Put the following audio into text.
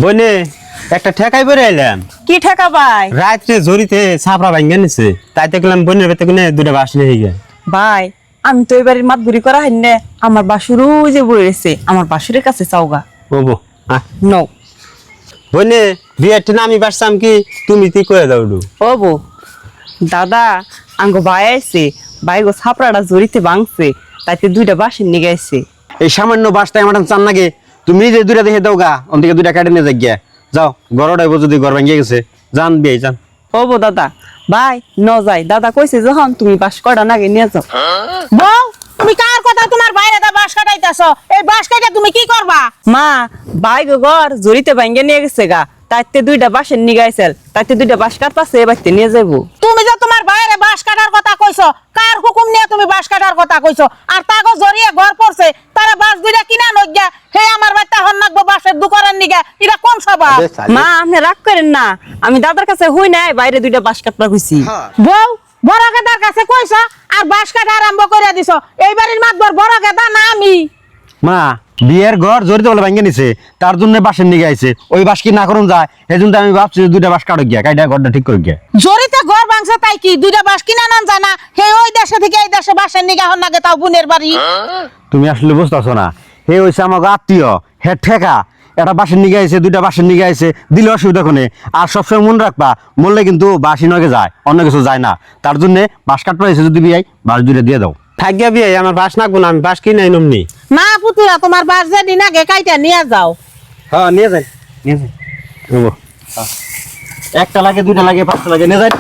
বনে একটা ঠেকাই বেড়ে এলাম। কি ঠেকা ভাই? রাত্রে জড়িতে ছাপড়া ভাঙ্গা নিছে, তাই দেখলাম বনের ভেতরে কোনে দুটা বাস নিয়ে গে। ভাই আমি তো এবারে মাত বুড়ি করা হয় না, আমার বাসুর ওই যে বই রয়েছে, আমার বাসুরের কাছে চাওগা। ওবো নো বনে বিয়ের না আমি বাসতাম কি তুমি কি করে দাও ডু। ও বো দাদা আঙ্গ ভাই আইছে, ভাই গো ছাপড়াটা জড়িতে ভাঙছে, তাইতে দুইটা বাসের নিয়ে গেছে। এই সামান্য বাসটাই আমার চান নাগে, তুমি যে দুইটা দেখে দাও গা, অন্দিকে দুইটা কাটে নিয়ে যাই গিয়া যাও। গরটাইব যদি ঘর ভাঙ্গিয়ে গেছে যান বিয়ে যান। ও বো দাদা ভাই ন যাই, দাদা কইছে যখন তুমি বাস কটা নাগে নিয়ে যাও। বউ তুমি কার কথা তোমার বাইরে দা বাস কাটাইতাছো? এই বাস কাটা তুমি কি করবা? মা ভাই গো ঘর জড়িতে ভাঙ্গে নিয়ে গেছে গা, তাইতে দুইটা বাসের নিয়ে গাইছিল, তাইতে দুইটা বাস কাটপাছে এবারতে নিয়ে যাবো। তুমি যে তোমার বাইরে বাস কাটার কথা কইছো, কার হুকুম নিয়ে তুমি বাস কাটার কথা কইছো? আর তাগো জড়িয়ে ঘর পড়ছে, তারা বাস দুইটা কিনা নই গিয়া হে আমার বাচ্চা হন নাকবো বাসের দোকানের নিগা, এটা কোন স্বভাব? মা আপনি রাগ করেন না, আমি দাদার কাছে হই নাই বাইরে দুইটা বাস কাটপা কইছি। বউ বড় গেদার কাছে কইছো আর বাস কাটা আরম্ভ করে দিছো। এই বাড়ির মাতবর বড় গেদা না আমি? মা বিয়ের ঘর জড়িতে বলে ভাঙ্গে নিছে, তার জন্য বাসের নিয়ে আইছে। ওই বাস কি না করুন যায়, এই জন্য আমি ভাবছি যে দুইটা বাস কাটো গিয়া কাইটা ঘরটা ঠিক করে গিয়া। জড়িতে ঘর ভাঙছে তাই কি দুইটা বাস কিনা নান জানা? হে ওই দেশে থেকে এই দেশে বাসের নিগা হন নাগে তাও বোনের বাড়ি। তুমি আসলে বুঝতেছো না, হে হইছে আমাকে আত্মীয়, হে ঠেকা। একটা বাসের নিগে আইছে, দুইটা বাসের নিগে আইছে, দিলে অসুবিধা কোনে। আর সবসময় মনে রাখবা, মরলে কিন্তু বাসি নগে যায়, অন্য কিছু যায় না। তার জন্য বাস কাটতে আইছে, যদি বিয়ে বাস দুইটা দিয়ে দাও। থাকিয়া বিয়ে আমার বাস নাকবো না, আমি বাস কিনে আইনম নি। না পুতুরা তোমার বাস যে দিন আগে কাইটা নিয়ে যাও। হ্যাঁ নিয়ে যাই, নিয়ে যাই। একটা লাগে, দুইটা লাগে, পাঁচটা লাগে, নিয়ে যাই।